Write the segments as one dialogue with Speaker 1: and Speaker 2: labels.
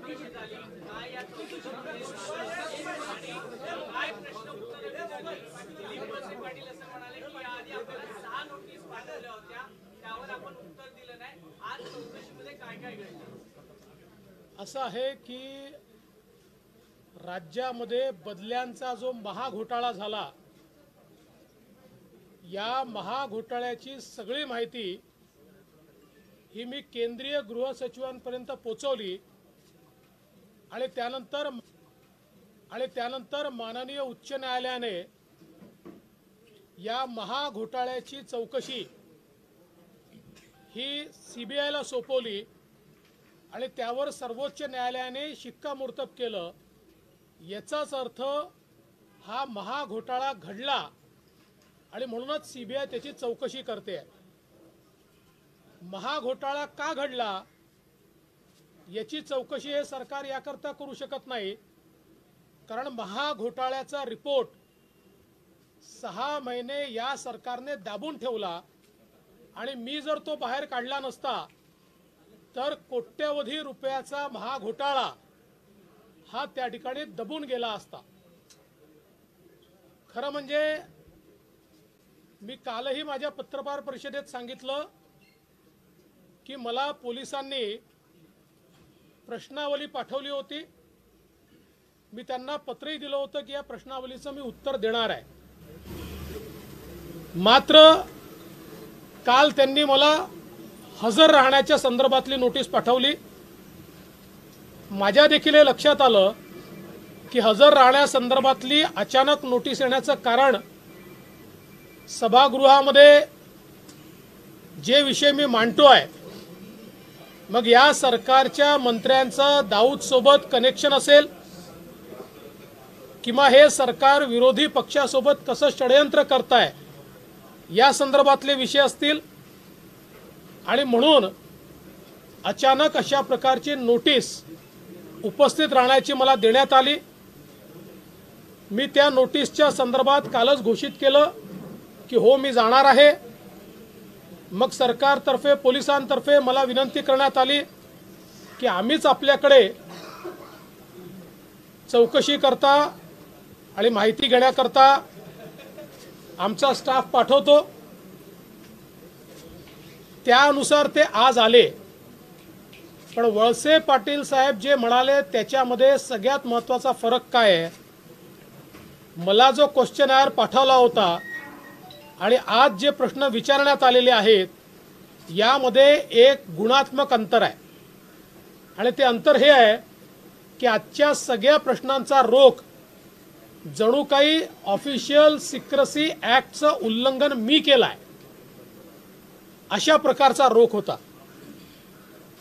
Speaker 1: चौकशी झाली, काय या चौकशीमध्ये आणि काय प्रश्न उत्तर झाली? दिलीप वळसे पाटील असं म्हणाले की याआधी आपल्याला 6 नोटीस पाठवल्या होत्या, त्यावर आपण उत्तर दिलं नाही. आज चौकशीमध्ये काय काय घडलं?
Speaker 2: असं आहे की राज्यामध्ये बदल्यांचा जो महाघोटाळा झाला, या महाघोटाळ्याची सगळी माहिती ही मी केंद्रीय गृह सचिवांपर्यंत पोहोचवली आणि त्यानंतर माननीय उच्च न्यायालयाने या महाघोटाळ्याची चौकशी ही सीबीआयला सोपवली आणि त्यावर सर्वोच्च न्यायालयाने शिक्कामोर्तब केलं. याचाच अर्थ हा महाघोटाळा घडला आणि म्हणूनच सीबीआय त्याची चौकशी करते. महाघोटाळा का घडला याची चौकशी हे सरकार याकरता करू शकत नाही, कारण महाघोटाळ्याचा रिपोर्ट 6 महिने या सरकारने दाबून ठेवला आणि मी जर तो बाहेर काढला नसता तर कोट्यवधी रुपयाचा महाघोटाळा हा त्या ठिकाणी दबून गेला असता. खरं म्हणजे मी कालही माझ्या पत्रकार परिषदेत सांगितलं की मला पोलिसांनी प्रश्नावली पाठवली होती. मी त्यांना पत्रही दिलं होतं की या प्रश्नावलीचं मी उत्तर देणार आहे. मात्र काल त्यांनी मला हजर राहण्याच्या संदर्भातली नोटीस पाठवली. माझ्या देखील हे लक्षात आलं की हजर राहण्यासंदर्भातली अचानक नोटीस येण्याचं कारण सभागृहामध्ये जे विषय मी मांडतोय, मग या सरकारच्या मंत्र्यांचं दाऊद सोबत कनेक्शन असेल किंवा हे सरकार विरोधी पक्षासोबत कसं षडयंत्र करताय या संदर्भातले विषय असतील आणि म्हणून अचानक अशा प्रकारची नोटीस उपस्थित राहण्याची मला देण्यात आली. मी त्या नोटीसच्या संदर्भात कालच घोषित केलं की हो मी जाणार आहे. मग सरकारतर्फे पोलिसांतर्फे मला विनंती करण्यात आली की आम्हीच आपल्याकडे चौकशी करता आणि माहिती घेण्याकरता आमचा स्टाफ पाठवतो. त्यानुसार ते आज आले. पण वळसे पाटील साहेब जे म्हणाले त्याच्यामध्ये सगळ्यात महत्त्वाचा फरक काय आहे, मला जो क्वेश्चनर पाठवला होता आणि आज जे प्रश्न विचारण्यात आलेले आहेत यामध्ये एक गुणात्मक अंतर आहे. आणि ते अंतर हे आहे की आजच्या सगळ्या प्रश्नांचा रोख जणू काही ऑफिशियल सिक्रेसी ॲक्टचं उल्लंघन मी केलंय अशा प्रकारचा रोख होता.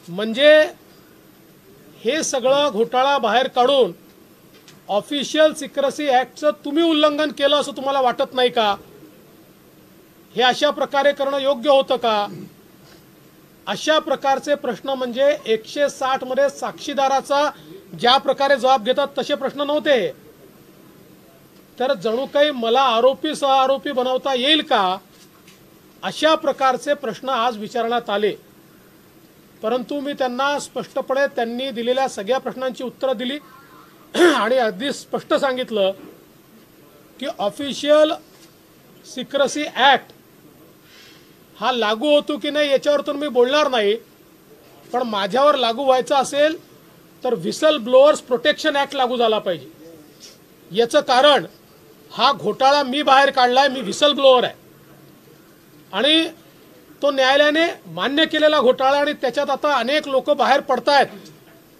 Speaker 2: म्हणजे हे सगळं घोटाळा बाहेर काढून ऑफिशियल सिक्रेसी ॲक्टचं तुम्ही उल्लंघन केलं असं तुम्हाला वाटत नाही का? हे अशा प्रकारे करणं योग्य होतं का? अशा प्रकारचे प्रश्न म्हणजे 160 मध्ये साक्षीदाराचा ज्या प्रकारे जबाब घेतात तसे प्रश्न नव्हते. तर जणू काही मला आरोपी सहआरोपी बनवता येईल का अशा प्रकारचे प्रश्न आज विचारण्यात आले. परंतु मी त्यांना स्पष्टपणे त्यांनी दिलेल्या सगळ्या प्रश्नांची उत्तरं दिली आणि अगदी स्पष्ट सांगितलं की ऑफिशियल सिक्रेसी ॲक्ट हा लागू होतो की नाही याच्यावर तर मी बोलणार नाही, पण माझ्यावर लागू व्हायचा असेल तर व्हिसल ब्लोअर्स प्रोटेक्शन ॲक्ट लागू झाला पाहिजे. याचं कारण हा घोटाळा मी बाहेर काढलाय, मी व्हिसल ब्लोअर आहे आणि तो न्यायालयाने मान्य केलेला घोटाळा आणि त्याच्यात आता अनेक लोक बाहेर पडतायत,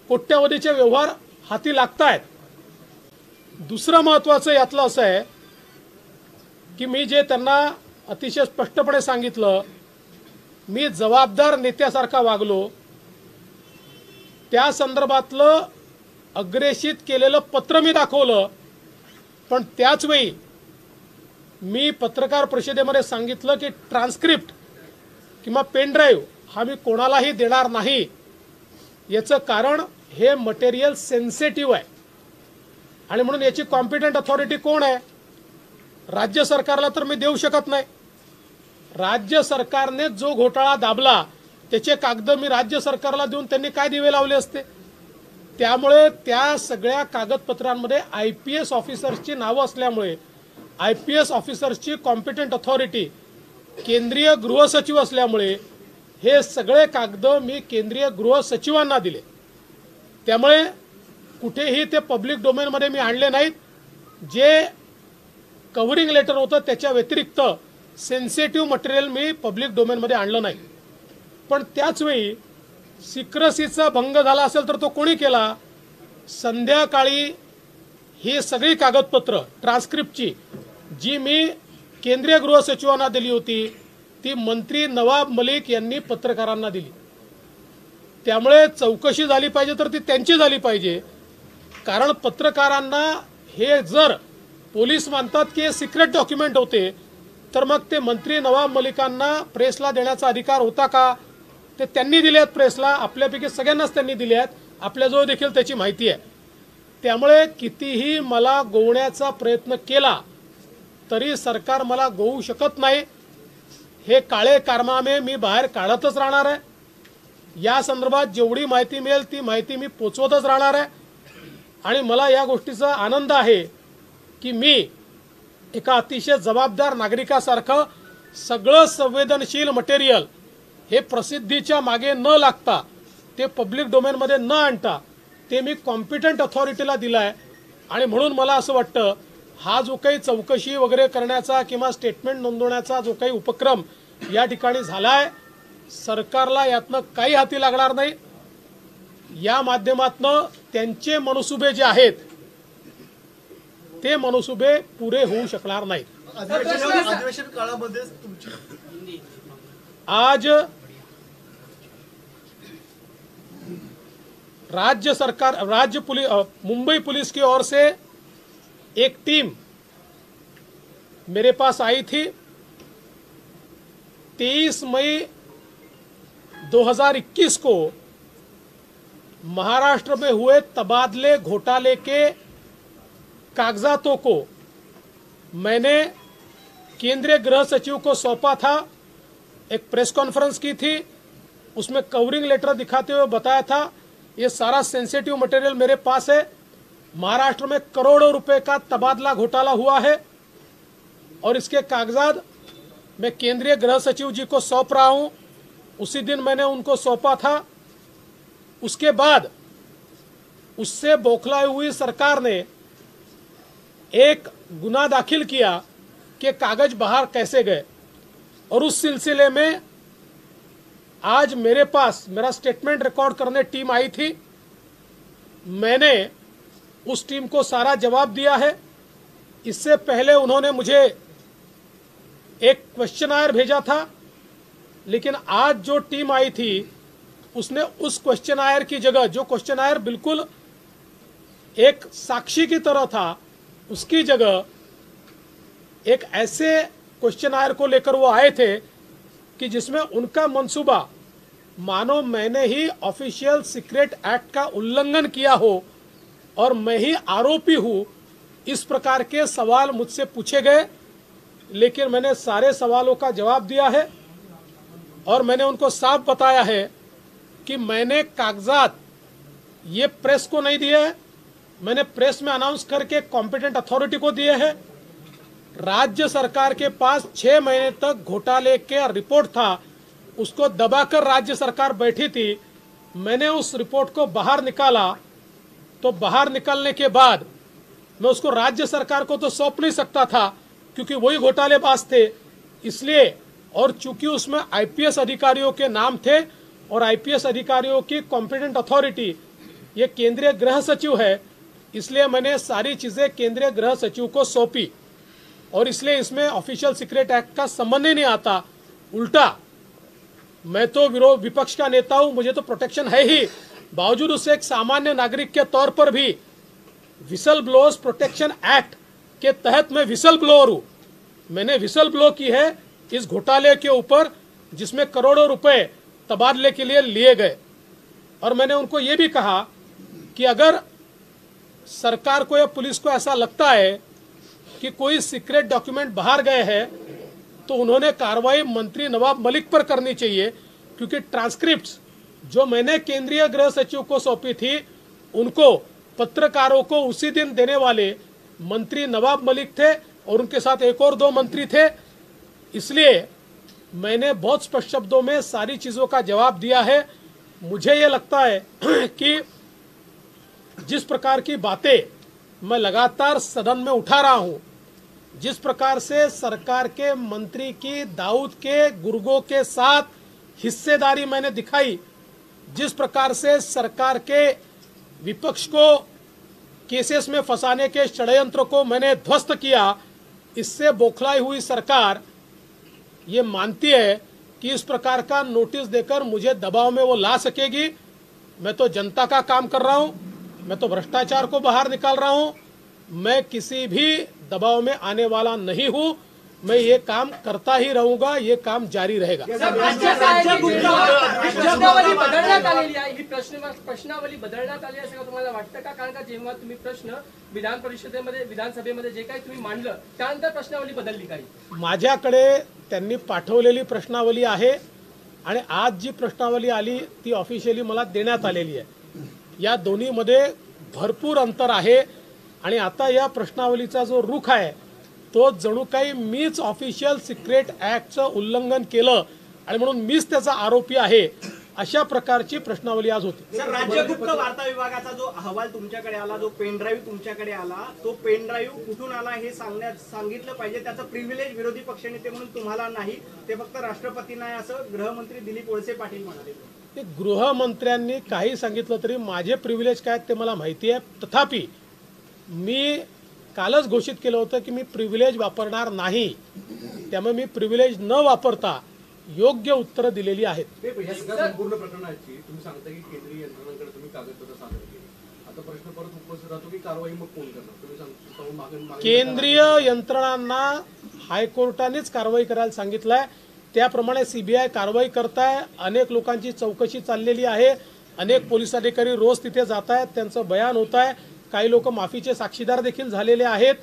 Speaker 2: कोट्यवधीचे व्यवहार हाती लागतायत. दुसरं महत्त्वाचं यातलं असं आहे की मी जे त्यांना अतिशय स्पष्टपणे सांगितलं, मी जबाबदार नेत्यासारखा वागलो. त्या संदर्भातलं अग्रेषित केलेलं पत्र मी दाखवलं, पण त्याच वेळी मी पत्रकार परिषदेमध्ये सांगितलं की ट्रान्स्क्रिप्ट किंवा पेन ड्राईव्ह हा मी कोणालाही देणार नाही. याचं कारण हे मटेरियल सेन्सिटिव्ह आहे आणि म्हणून याची कॉम्पिटंट अथॉरिटी कोण आहे? राज्य सरकारला तर मी देऊ शकत नाही. राज्य सरकारने जो घोटाळा दाबला त्याचे कागद मी राज्य सरकारला देऊन त्यांनी काय दिवे लावले असते? त्यामुळे त्या सगळ्या कागदपत्रांमध्ये IPS ऑफिसर्सची नावं असल्यामुळे IPS ऑफिसर्सची कॉम्पिटंट अथॉरिटी केंद्रीय गृह सचिव असल्यामुळे हे सगळे कागद मी केंद्रीय गृह सचिवांना दिले. त्यामुळे कुठेही ते पब्लिक डोमेनमध्ये मी आणले नाहीत. जे कव्हरिंग लेटर होतं त्याच्या व्यतिरिक्त सेन्सिटिव्ह मटेरियल मी पब्लिक डोमेनमध्ये आणलं नाही. पण त्याचवेळी सिक्रेसीचा भंग झाला असेल तर तो कोणी केला? संध्याकाळी ही सगळी कागदपत्र ट्रान्स्क्रिप्टची जी मी केंद्रीय गृह सचिवांना दिली होती ती मंत्री नवाब मलिक यांनी पत्रकारांना दिली. त्यामुळे चौकशी झाली पाहिजे तर ती त्यांची झाली पाहिजे. कारण पत्रकारांना हे जर पोलीस मानतात की हे सिक्रेट डॉक्युमेंट होते तर मग ते मंत्री नवाब मलिकांना प्रेसला देण्याचा अधिकार होता का? ते त्यांनी दिले आहेत प्रेसला, आपल्यापैकी सगळ्यांनाच त्यांनी दिले आहेत, आपल्याजवळ देखील त्याची माहिती आहे. त्यामुळे कितीही मला गोवण्याचा प्रयत्न केला तरी सरकार मला गोवू शकत नाही. हे काळे कारनामे मी बाहेर काढतच राहणार आहे. या संदर्भात जेवढी माहिती मिळेल ती माहिती मी पोचवतच राहणार आहे. आणि मला या गोष्टीचा आनंद आहे की मी एका अतिशय जबाबदार नागरिकासारखं सगळं संवेदनशील मटेरियल हे प्रसिद्धीच्या मागे न लागता ते पब्लिक डोमेनमध्ये न आणता ते मी कॉम्पिटंट अथॉरिटीला दिलं आहे. आणि म्हणून मला असं वाटतं हा जो काही चौकशी वगैरे करण्याचा किंवा स्टेटमेंट नोंदवण्याचा जो काही उपक्रम या ठिकाणी झाला आहे सरकारला यातनं काही हाती लागणार नाही. या माध्यमातनं त्यांचे मनसुबे जे आहेत ते मनसुबे पुरे होऊ शकणार नाहीत.
Speaker 3: अधिवेशन काळामध्ये
Speaker 2: आज मुंबई पुलिस की ओर से एक टीम मेरे पास आई थी. 23 मई 2021 को महाराष्ट्र में हुए तबादले घोटाले के कागजातों को मैंने केंद्रीय गृह सचिव को सौंपा था. एक प्रेस कॉन्फ्रेंस की थी, उसमें कवरिंग लेटर दिखाते हुए बताया था ये सारा सेंसिटिव मटेरियल मेरे पास है. महाराष्ट्र में करोड़ों रुपए का तबादला घोटाला हुआ है और इसके कागजात मैं केंद्रीय गृह सचिव जी को सौंप रहा हूं. उसी दिन मैंने उनको सौंपा था. उसके बाद उससे बौखलाई हुई सरकार ने एक गुना दाखिल किया कि कागज बाहर कैसे गए. और उस सिलसिले में आज मेरे पास मेरा स्टेटमेंट रिकॉर्ड करने टीम आई थी. मैंने उस टीम को सारा जवाब दिया है. इससे पहले उन्होंने मुझे एक क्वेश्चनायर भेजा था, लेकिन आज जो टीम आई थी उसने उस क्वेश्चनायर की जगह, जो क्वेश्चनायर बिल्कुल एक साक्षी की तरह था, उसकी जगह एक ऐसे क्वेश्चनायर को लेकर वो आए थे कि जिसमें उनका मंसूबा मानो मैंने ही ऑफिशियल सीक्रेट एक्ट का उल्लंघन किया हो और मैं ही आरोपी हूं, इस प्रकार के सवाल मुझसे पूछे गए. लेकिन मैंने सारे सवालों का जवाब दिया है और मैंने उनको साफ बताया है कि मैंने कागजात ये प्रेस को नहीं दिए हैं, मैंने प्रेस में अनाउंस करके कॉम्पिटेंट अथॉरिटी को दिए हैं. राज्य सरकार के पास 6 महीने तक घोटाले के रिपोर्ट था, उसको दबाकर राज्य सरकार बैठी थी. मैंने उस रिपोर्ट को बाहर निकाला, तो बाहर निकलने के बाद मैं उसको राज्य सरकार को तो सौंप नहीं सकता था क्योंकि वही घोटालेबाज थे. इसलिए और चूंकि उसमें IPS अधिकारियों के नाम थे और IPS अधिकारियों की कॉम्पिटेंट अथॉरिटी ये केंद्रीय गृह सचिव है, इसलिए मैंने सारी चीजें केंद्रीय गृह सचिव को सौंपी. और इसलिए इसमें ऑफिशियल सीक्रेट एक्ट का संबंध ही नहीं आता. उल्टा मैं तो विपक्ष का नेता हूं, मुझे तो प्रोटेक्शन है ही, बावजूद उससे एक सामान्य नागरिक के तौर पर भी विसल ब्लोअर्स प्रोटेक्शन एक्ट के तहत मैं विसल ब्लोअर हूं. मैंने विसल ब्लो की है इस घोटाले के ऊपर जिसमें करोड़ों रुपए तबादले के लिए लिए गए. और मैंने उनको ये भी कहा कि अगर सरकार को या पुलिस को ऐसा लगता है कि कोई सीक्रेट डॉक्यूमेंट बाहर गए हैं तो उन्होंने कार्रवाई मंत्री नवाब मलिक पर करनी चाहिए, क्योंकि ट्रांसक्रिप्ट्स जो मैंने केंद्रीय गृह सचिव को सौंपी थी उनको पत्रकारों को उसी दिन देने वाले मंत्री नवाब मलिक थे और उनके साथ एक और 2 मंत्री थे। इसलिए मैंने बहुत स्पष्ट शब्दों में सारी चीज़ों का जवाब दिया है। मुझे ये लगता है कि जिस प्रकार की बातें मैं लगातार सदन में उठा रहा हूं, जिस प्रकार से सरकार के मंत्री की दाऊद के गुर्गों के साथ हिस्सेदारी मैंने दिखाई, जिस प्रकार से सरकार के विपक्ष को केसेस में फंसाने के षड्यंत्र को मैंने ध्वस्त किया, इससे बौखलाई हुई सरकार ये मानती है कि इस प्रकार का नोटिस देकर मुझे दबाव में वो ला सकेगी। मैं तो जनता का काम कर रहा हूं, मैं तो भ्रष्टाचार को बाहर निकाल रहा हूं, मैं किसी भी दबाव में आने वाला नहीं हूं। मैं ये काम करता ही रहूंगा, ये काम जारी रहेगा।
Speaker 4: प्रश्नावली बदलण्यात आलेली आहे, ही प्रश्नावली बदलण्यात आली असं तुम्हाला वाटतं का? कारण का जेव्हा तुम्ही प्रश्न विधान परिषदेमध्ये विधानसभेमध्ये जे काही तुम्ही मांडलं त्यानंतर प्रश्नावली बदलली काही?
Speaker 2: माझ्याकडे त्यांनी पाठवलेली प्रश्नावली आहे आणि आज जी प्रश्नावली आली ती ऑफिशियली मला देण्यात आलेली आहे। या दोन्हीमध्ये भरपूर अंतर आहे आणि आता या प्रश्नावलीचा जो रुख आहे तो जणू काही मीच ऑफिशियल सिक्रेट ऍक्टचं उल्लंघन केलं आणि म्हणून मीच त्याचा आरोपी आहे, अशा प्रकारची प्रश्नावली आज होती।
Speaker 5: सर, राज्य गुप्त वार्ता विभागाचा जो अहवाल तुमच्याकडे आला, जो पेन ड्राईव्ह तुमच्याकडे आला, तो पेन ड्राईव्ह कुठून आला हे सांगितलं पाहिजे। त्याचं प्रिव्हिलेज विरोधी पक्षनेते म्हणून तुम्हाला नाही, ते फक्त राष्ट्रपतींना आहे असं गृहमंत्री दिलीप वळसे पाटील म्हणाले।
Speaker 2: ते गृहमंत्र्यांनी काही सांगितलं तरी माझे प्रिव्हिलेज काय ते मला माहिती आहे। तथापि मी कालच घोषित केलं होतं की मी प्रिव्हिलेज वापरणार नाही, त्यामुळे मी प्रिव्हिलेज न वापरता योग्य उत्तर दिलेली आहेत।
Speaker 3: या सगळ्या संपूर्ण प्रकरणाची तुम्ही सांगता की केंद्रीय यंत्रणांकडे तुम्ही कागदपत्र सादर केली, आता प्रश्न परत उपस्थित राहतो की कारवाई मग कोण करणार? तुम्ही सांगता
Speaker 2: केंद्रीय यंत्रणांना हायकोर्टानेच कारवाई करायला सांगितलंय, त्याप्रमाणे सीबीआय कारवाई करताय। अनेक लोकांची चौकशी चाललेली आहे, अनेक पोलीस अधिकारी रोज तिथे जात आहेत, त्यांचं बयान होत आहे, काही लोक माफीचे साक्षीदार देखील झालेले आहेत।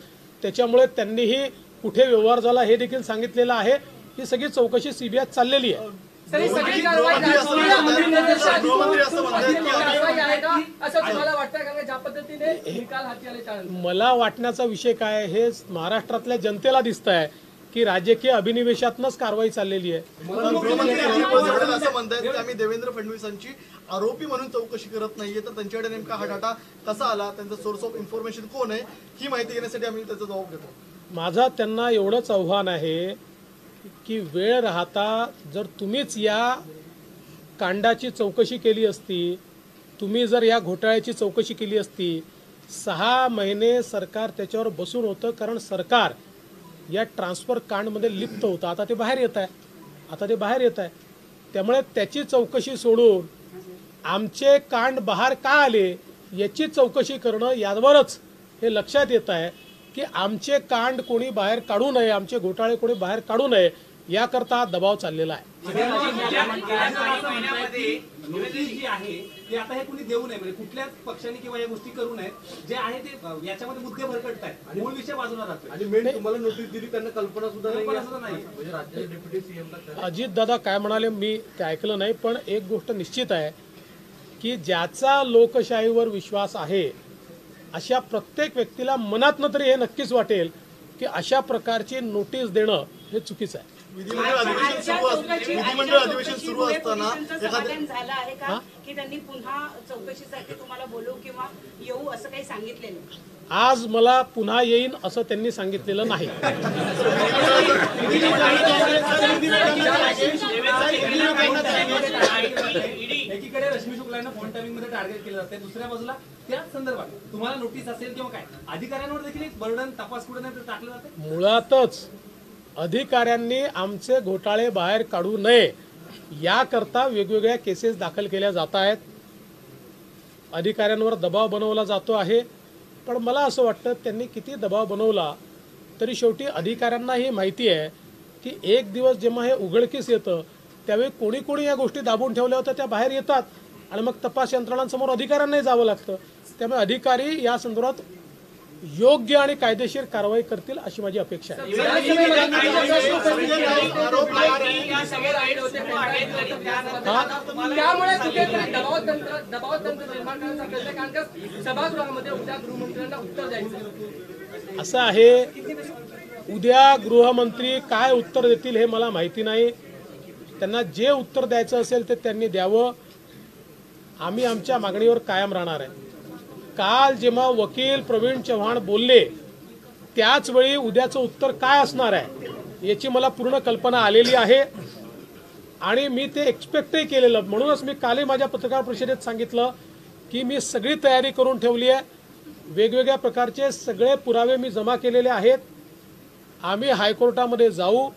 Speaker 2: त्याच्यामुळे त्यांनीही कुठे व्यवहार झाला हे देखील सांगितलेलं आहे। ही सगळी चौकशी सीबीआय चाललेली आहे।
Speaker 3: गृहमंत्री असं
Speaker 4: तुम्हाला वाटतं का ज्या पद्धतीने निकाल हाती आले त्यानंतर?
Speaker 2: मला वाटण्याचा विषय काय हे महाराष्ट्रातल्या जनतेला दिसतंय की राजकीय अभिनिवेशातनच कारवाई चाललेली आहे।
Speaker 3: गृहमंत्री अजित पवार असं म्हणतात की आम्ही देवेंद्र फडणवीसांची आरोपी म्हणून चौकशी करत नाहीये, तर त्यांच्याकडे नेमका हा डाटा कसा आला, त्यांचा सोर्स ऑफ इन्फॉर्मेशन कोण आहे, ही माहिती घेण्यासाठी आम्ही त्याचा जबाब घेतो।
Speaker 2: माझा त्यांना एवढंच आव्हान आहे की वेळ राहता जर तुम्हीच या कांडाची चौकशी केली असती, तुम्ही जर या घोटाळ्याची चौकशी केली असती, 6 महिने सरकार त्याच्यावर बसून होतं, कारण सरकार या ट्रान्सफर कांडमध्ये लिप्त होतं। आता ते बाहेर येत आहे, त्यामुळे त्याची चौकशी सोडून आमचे कांड बाहेर का आले याची चौकशी करणं, यावरच हे लक्षात येत आहे की आमचे कांड कोणी बाहेर काढू नये, आमचे घोटाळे कोणी बाहेर काढू नये, याकरता हा दबाव चाललेला आहे।
Speaker 6: नोटीस जी आहे ती आता हे कुणी देऊ नये, म्हणजे कुठल्याच पक्षाने किंवा या गोष्टी करू नये, जे आहे ते याच्यामध्ये मुद्दे भरकटत आहेत, मूळ विषय बाजूला राहतोय।
Speaker 3: आणि मेन तुम्हाला नोटीस दिली त्यांना कल्पना सुद्धा नाही,
Speaker 6: म्हणजे
Speaker 3: राज्याचे डेप्युटी सीएमला
Speaker 2: अजित दादा काय म्हणाले मी ते ऐकलं नाही, पण एक गोष्ट निश्चित आहे की ज्याचा लोकशाहीवर विश्वास आहे अशा प्रत्येक व्यक्तीला मनातनं तरी हे नक्कीच वाटेल की अशा प्रकारची नोटीस देणं हे चुकीचं आहे।
Speaker 3: विधिमंडळ अधिवेशन सुरू असताना
Speaker 7: समाधान झालं आहे का की त्यांनी पुन्हा चौकशीसाठी तुम्हाला बोलवू किंवा येऊ असं काही सांगितलेलं?
Speaker 2: आज मला पुन्हा येईन असं त्यांनी सांगितलेलं नाही।
Speaker 6: एकीकडे रश्मी शुक्लांना फोन टायमिंग मध्ये टार्गेट केलं जाते, दुसऱ्या बाजूला त्याच संदर्भात तुम्हाला नोटीस असेल किंवा काय अधिकाऱ्यांवर देखील एक बर्डन तपास कुठे नाही टाकलं जाते।
Speaker 2: मुळातच अधिकाऱ्यांनी आमचे घोटाळे बाहेर काढू नये याकरता वेगवेगळ्या केसेस दाखल केल्या जात आहेत, अधिकाऱ्यांवर दबाव बनवला जातो आहे। पण मला असं वाटतं त्यांनी किती दबाव बनवला तरी शेवटी अधिकाऱ्यांना ही माहिती आहे की एक दिवस जेव्हा हे उघडकीस येतं त्यावेळी कोणी कोणी या गोष्टी दाबून ठेवल्या होत्या त्या बाहेर येतात आणि मग तपास यंत्रणांसमोर अधिकाऱ्यांनाही जावं लागतं। त्यामुळे अधिकारी या संदर्भात योग्य आणि कायदेशीर कारवाई करतील अशी माझी अपेक्षा आहे.
Speaker 4: विधानसभेमध्ये
Speaker 3: आरोप लगा रहे हैं
Speaker 1: या सगळे राईट होते आहेत तरी त्यानंतर
Speaker 4: त्यामुळे कुठेतरी दबाव तंत्र निर्माण करण्याचा प्रयत्न, कारण का सभागृहामध्ये उद्या गृहमंत्र्यांना उत्तर द्यायचं आहे.
Speaker 2: असं आहे, उद्या गृहमंत्री काय उत्तर देतील हे मला माहिती नाही. त्यांना जे उत्तर द्यायचं असेल ते त्यांनी द्यावं. आम्ही आमच्या मागणीवर कायम राहणार आहे. काल जेव्हा वकील प्रवीण चव्हाण बोलले त्याच वेळी उद्याचं उत्तर काय असणार आहे याची मला पूर्ण कल्पना आलेली आहे आणि मी ते एक्सपेक्टही केलेलं. म्हणूनच मी कालही माझ्या पत्रकार परिषदेत सांगितलं की मी सगळी तयारी करून ठेवली आहे. वेगवेगळ्या प्रकारचे सगळे पुरावे मी जमा केलेले आहेत. आम्ही हायकोर्टामध्ये जाऊ.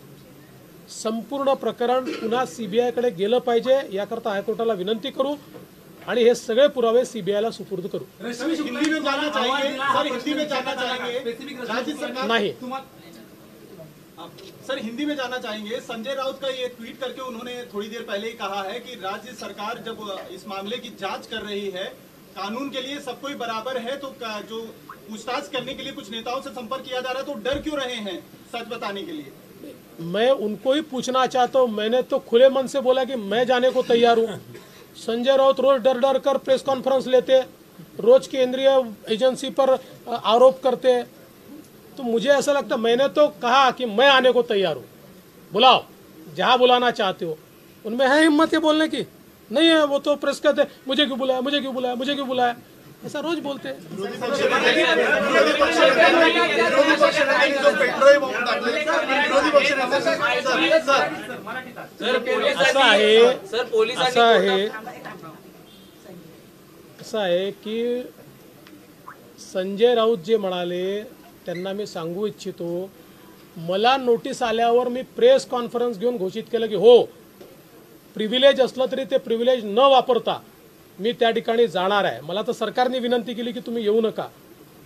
Speaker 2: संपूर्ण प्रकरण पुन्हा सीबीआयकडे गेलं पाहिजे याकरता हायकोर्टाला विनंती करू आणि हे सगळे पुरावे सीबीआयला सुपूर्द करू.
Speaker 6: रश्मी शुक्ला
Speaker 3: हिंदी में जानना चाहेंगे सर, हिंदी में जानना
Speaker 6: स्पेसिफिक
Speaker 3: चाहेंगे राज्य सरकार
Speaker 2: नाही.
Speaker 3: सर हिंदी में जानना चाहेंगे, संजय राउत का ये ट्वीट करके उन्होंने थोड़ी देर पहले ही कहा है कि राज्य सरकार जब इस मामले की जांच कर रही है, कानून के लिए सब कोई बराबर है, तो जो पूछताछ करने के लिए कुछ नेताओं से संपर्क किया जा रहा है तो डर क्यों रहे हैं सच बताने के लिए?
Speaker 2: मैं उनको ही पूछना चाहता हूँ. मैंने तो खुले मन से बोला कि मैं जाने को तैयार हूँ. संजय राउत रोज डर डर कर प्रेस कॉन्फ्रेंस लेते, रोज केंद्रीय एजेंसी पर आरोप करते. तो मुझे ऐसा लगता, मैंने तो कहा कि मैं आने को तैयार हूँ. बुलाओ, जहाँ बुलाना चाहते हो. उनमें है हिम्मत ये बोलने की? नहीं है. वो तो प्रेस कहते मुझे क्यों बुलाया, मुझे क्यों बुलाया, मुझे क्यों बुलाया, ऐसा रोज बोलते हैं.
Speaker 3: विरोधी पक्ष नेत्यांनी जो पेट्रोल बॉम्ब टाकले, विरोधी पक्ष नेत्यांनी
Speaker 2: असं आहे की संजय राऊत जे म्हणाले त्यांना मी सांगू इच्छितो, मला नोटीस आल्यावर मी प्रेस कॉन्फरन्स घेऊन घोषित केलं की हो, प्रिव्हिलेज असलं तरी ते प्रिव्हिलेज न वापरता मी त्या ठिकाणी जाणार आहे. मला तर सरकारने विनंती केली की तुम्ही येऊ नका,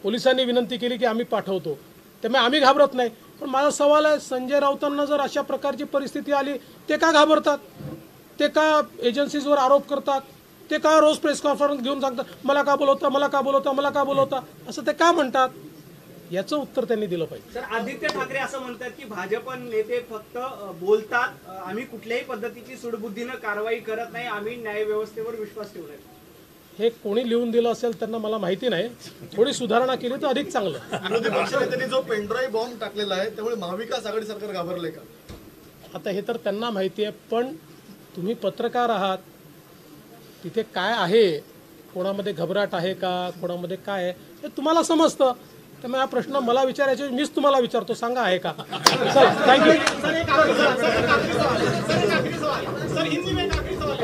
Speaker 2: पोलिसांनी विनंती केली की आम्ही पाठवतो, त्यामुळे आम्ही घाबरत नाही. पण माझा सवाल आहे, संजय राऊतांना जर अशा प्रकारची परिस्थिती आली ते का घाबरतात? ते का एजन्सीजवर आरोप करतात? ते का रोज प्रेस कॉन्फरन्स घेऊन सांगतात मला का बोलवता, मला का बोलवता, मला का बोलवता, असं ते का म्हणतात? याचं उत्तर त्यांनी दिलं पाहिजे.
Speaker 5: सर, आदित्य ठाकरे असं म्हणतात की भाजप नेते फक्त बोलतात, आम्ही कुठल्याही पद्धतीची सूडबुद्धीनं कारवाई करत नाही, आम्ही न्यायव्यवस्थेवर विश्वास ठेवलाय.
Speaker 2: हे कोणी लिहून दिलं असेल त्यांना मला माहिती नाही. थोडी सुधारणा केली तर अधिक चांगलं.
Speaker 3: विरोधी पक्ष नेत्यांनी जो पेनड्राईव्ह बॉम्ब टाकलेला आहे त्यामुळे महाविकास आघाडी सरकार घाबरले का?
Speaker 2: आता हे तर त्यांना माहिती आहे, पण तुम्ही पत्रकार आहात, तिथे काय आहे, कोणामध्ये घबराट आहे का, कोणामध्ये काय आहे हे तुम्हाला समजतं. त्यामुळे हा प्रश्न मला विचारायचे, मीच तुम्हाला विचारतो, सांगा आहे का? Sir thank you.
Speaker 3: सर हिंदी में एक आखिरी सवाल.